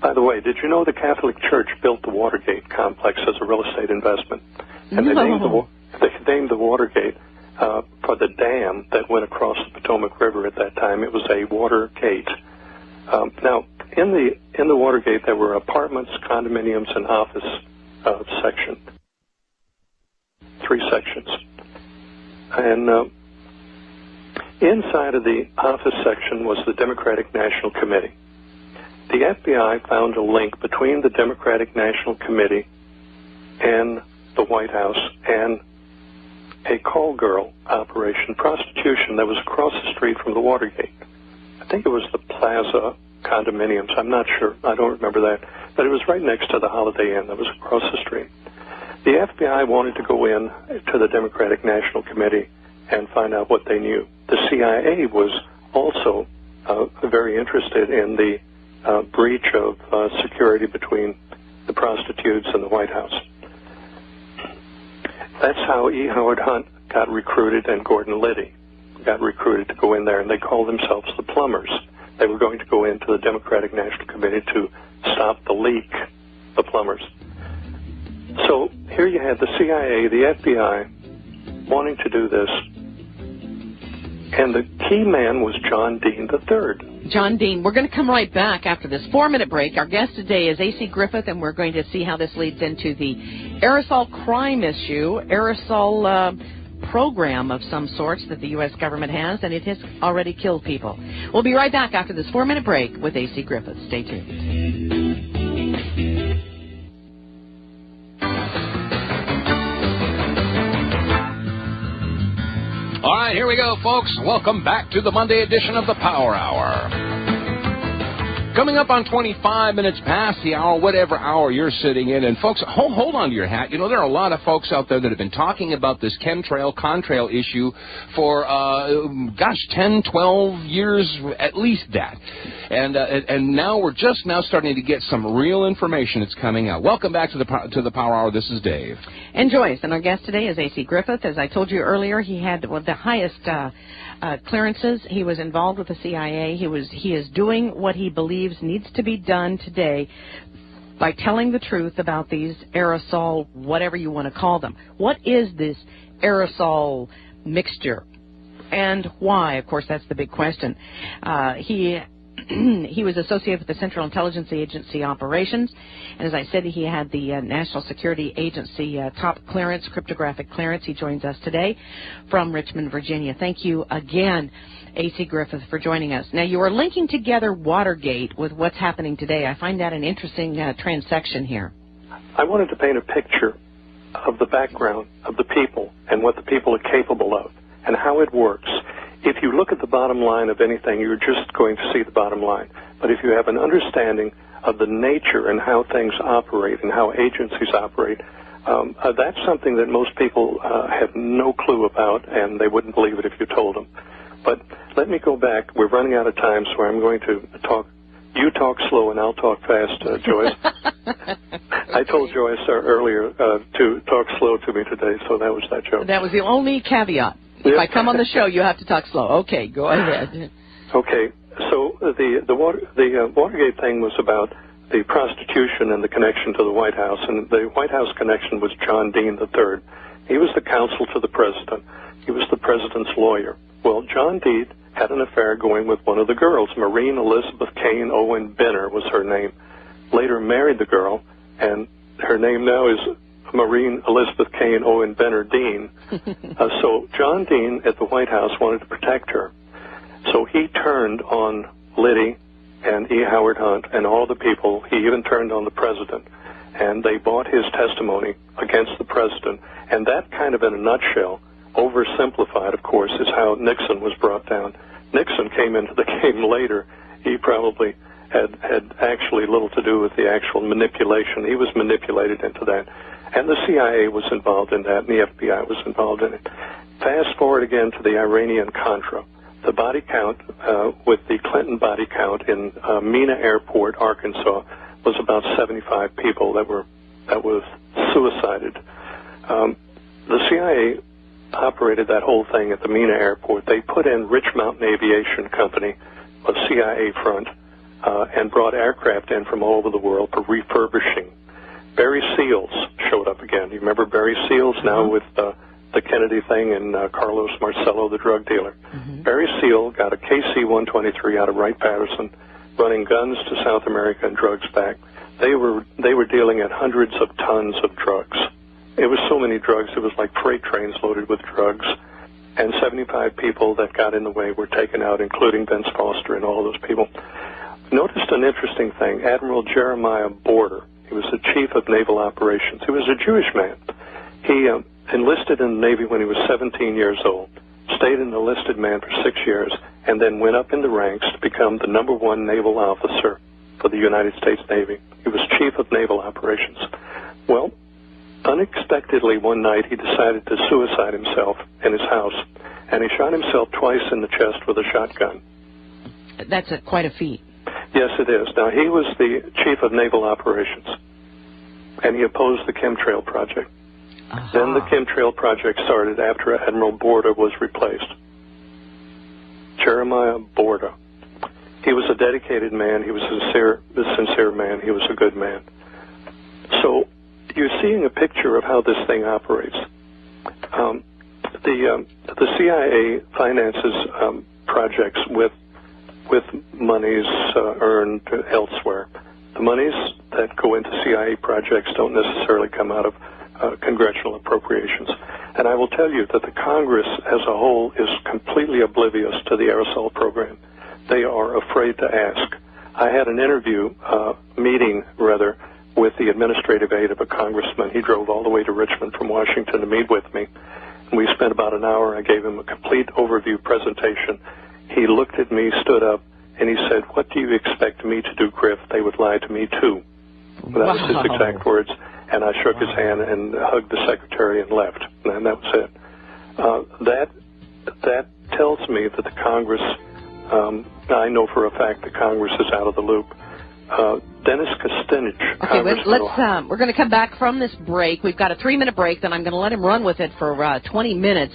By the way, did you know the Catholic Church built the Watergate complex as a real estate investment? And they named the Watergate for the dam that went across the Potomac River at that time. It was a water gate. Now, in the Watergate, there were apartments, condominiums, and office section. 3 sections. And inside of the office section was the Democratic National Committee. The FBI found a link between the Democratic National Committee and the White House and a call girl operation, prostitution, that was across the street from the Watergate. I think it was the Plaza condominiums. I'm not sure. I don't remember that. But it was right next to the Holiday Inn that was across the street. The FBI wanted to go in to the Democratic National Committee and find out what they knew. The CIA was also very interested in the breach of security between the prostitutes and the White House. That's how E. Howard Hunt got recruited and Gordon Liddy got recruited to go in there, and they called themselves the Plumbers. They were going to go into the Democratic National Committee to stop the leak, the Plumbers. So here you had the CIA, the FBI, wanting to do this, and the key man was John Dean III. John Dean. We're going to come right back after this 4-minute break. Our guest today is A.C. Griffith, and we're going to see how this leads into the aerosol crime issue, aerosol program of some sorts that the U.S. government has, and it has already killed people. We'll be right back after this 4-minute break with A.C. Griffith. Stay tuned. All right, here we go, folks. Welcome back to the Monday edition of the Power Hour. Coming up on 25 minutes past the hour, whatever hour you're sitting in. And, folks, hold on to your hat. You know, there are a lot of folks out there that have been talking about this chemtrail, contrail issue for, 10, 12 years, at least that. And now we're just now starting to get some real information that's coming out. Welcome back to the Power Hour. This is Dave. And Joyce. And our guest today is A.C. Griffith. As I told you earlier, he had the highest clearances. He was involved with the CIA. He is doing what he believes needs to be done today by telling the truth about these aerosol, whatever you want to call them. What is this aerosol mixture and why? Of course, that's the big question. He was associated with the Central Intelligence Agency operations, and as I said, he had the National Security Agency top clearance, cryptographic clearance. He joins us today from Richmond, Virginia. Thank you again, A.C. Griffith, for joining us. Now, you are linking together Watergate with what's happening today. I find that an interesting transection here. I wanted to paint a picture of the background of the people and what the people are capable of and how it works. If you look at the bottom line of anything, you're just going to see the bottom line. But if you have an understanding of the nature and how things operate and how agencies operate, that's something that most people have no clue about, and they wouldn't believe it if you told them. But let me go back. We're running out of time, so I'm going to talk. You talk slow, and I'll talk fast, Joyce. I told Joyce earlier to talk slow to me today, so that was that joke. That was the only caveat. If I come on the show, you have to talk slow. Okay, go ahead. Okay, so the Watergate thing was about the prostitution and the connection to the White House, and the White House connection was John Dean III. He was the counsel to the president. He was the president's lawyer. Well, John Dean had an affair going with one of the girls. Maureen Elizabeth Kane Owen Benner was her name. Later married the girl, and her name now is Maureen Elizabeth Kane Owen Benner Dean. So John Dean at the White House wanted to protect her. So he turned on Liddy and E. Howard Hunt and all the people. He even turned on the president. And they bought his testimony against the president. And that kind of in a nutshell, oversimplified, of course, is how Nixon was brought down. Nixon came into the game later. He probably had actually little to do with the actual manipulation. He was manipulated into that. And the CIA was involved in that, and the FBI was involved in it. Fast forward again to the Iranian-Contra. The body count, with the Clinton body count in Mena Airport, Arkansas, was about 75 people that were suicided. The CIA operated that whole thing at the Mena Airport. They put in Rich Mountain Aviation Company, a CIA front, and brought aircraft in from all over the world for refurbishing. Barry Seals showed up again. You remember Barry Seals now with the Kennedy thing and Carlos Marcello, the drug dealer. Barry Seal got a KC-123 out of Wright-Patterson, running guns to South America and drugs back. They were dealing at hundreds of tons of drugs. It was so many drugs, it was like freight trains loaded with drugs. And 75 people that got in the way were taken out, including Vince Foster and all those people. Noticed an interesting thing. Admiral Jeremiah Border, he was the chief of naval operations. He was a Jewish man. He enlisted in the Navy when he was 17 years old, stayed an enlisted man for 6 years, and then went up in the ranks to become the #1 naval officer for the United States Navy. He was chief of naval operations. Well, unexpectedly one night he decided to suicide himself in his house, and he shot himself twice in the chest with a shotgun. That's quite a feat. Yes, it is. Now, he was the chief of naval operations, and he opposed the Chemtrail project. Then the Chemtrail project started after Admiral Borda was replaced. Jeremiah Borda. He was a dedicated man. He was a sincere man. He was a good man. So you're seeing a picture of how this thing operates. The CIA finances projects with monies earned elsewhere. The monies that go into CIA projects don't necessarily come out of congressional appropriations. And I will tell you that the Congress as a whole is completely oblivious to the aerosol program. They are afraid to ask. I had an meeting with the administrative aide of a congressman. He drove all the way to Richmond from Washington to meet with me. And we spent about an hour. I gave him a complete overview presentation. He looked at me, stood up, and he said, "What do you expect me to do, Griff? They would lie to me, too." That was his exact words. And I shook his hand and hugged the secretary and left. And that was it. That tells me that the Congress, I know for a fact the Congress is out of the loop. Dennis Kucinich. Okay, we're going to come back from this break. We've got a 3-minute break, then I'm going to let him run with it for 20 minutes.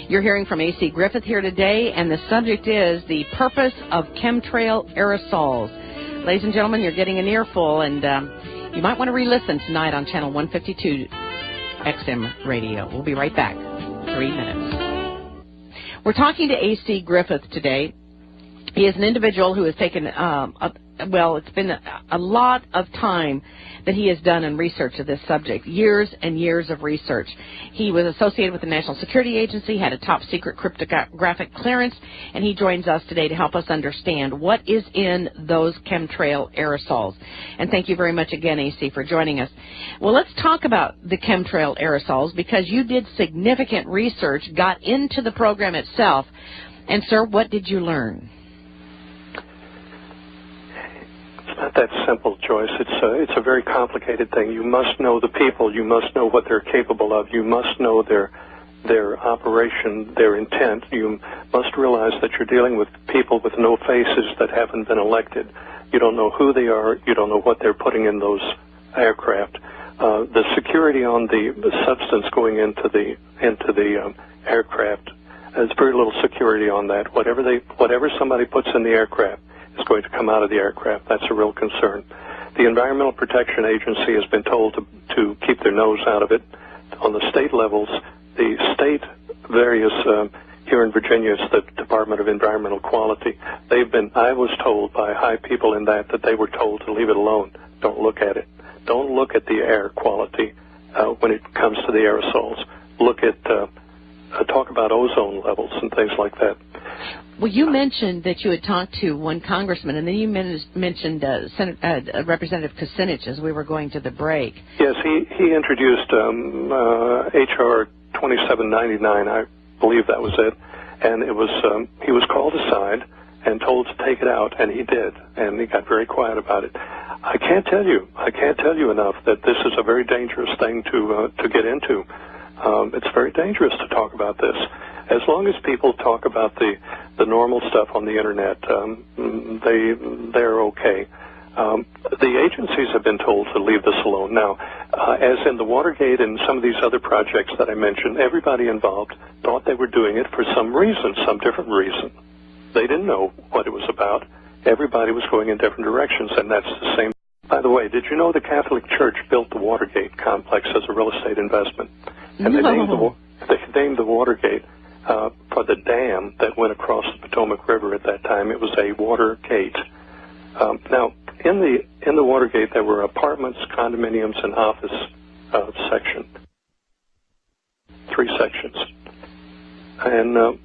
You're hearing from A.C. Griffith here today, and the subject is the purpose of chemtrail aerosols. Ladies and gentlemen, you're getting an earful, and you might want to re-listen tonight on Channel 152 XM Radio. We'll be right back. 3 minutes. We're talking to A.C. Griffith today. He is an individual who has taken, it's been a lot of time that he has done in research of this subject, years and years of research. He was associated with the National Security Agency, had a top-secret cryptographic clearance, and he joins us today to help us understand what is in those chemtrail aerosols. And thank you very much again, AC, for joining us. Well, let's talk about the chemtrail aerosols, because you did significant research, got into the program itself. And, sir, what did you learn? Not that simple, Joyce. It's a very complicated thing. You must know the people. You must know what they're capable of. You must know their operation, their intent. You must realize that you're dealing with people with no faces that haven't been elected. You don't know who they are. You don't know what they're putting in those aircraft. The security on the substance going into the aircraft, there's very little security on that. Whatever somebody puts in the aircraft is going to come out of the aircraft. That's a real concern. The Environmental Protection Agency has been told to keep their nose out of it. On the state levels, the state various here in Virginia, it's the Department of Environmental Quality. I was told by high people in that they were told to leave it alone. Don't look at it. Don't look at the air quality when it comes to the aerosols. Look at talk about ozone levels and things like that. Well, you mentioned that you had talked to one congressman, and then you mentioned Representative Kucinich as we were going to the break. Yes, he introduced H.R. 2799, I believe that was it, and it was he was called aside and told to take it out, and he did, and he got very quiet about it. I can't tell you enough that this is a very dangerous thing to get into. It's very dangerous to talk about this. As long as people talk about the normal stuff on the internet, they're okay. The agencies have been told to leave this alone. Now, as in the Watergate and some of these other projects that I mentioned, everybody involved thought they were doing it for some reason, some different reason. They didn't know what it was about. everybody was going in different directions, and that's the same. By the way, did you know the Catholic Church built the Watergate complex as a real estate investment? And they named the Watergate for the dam that went across the Potomac River at that time. It was a water gate. Now, in the Watergate, there were apartments, condominiums, and office section. 3 sections. And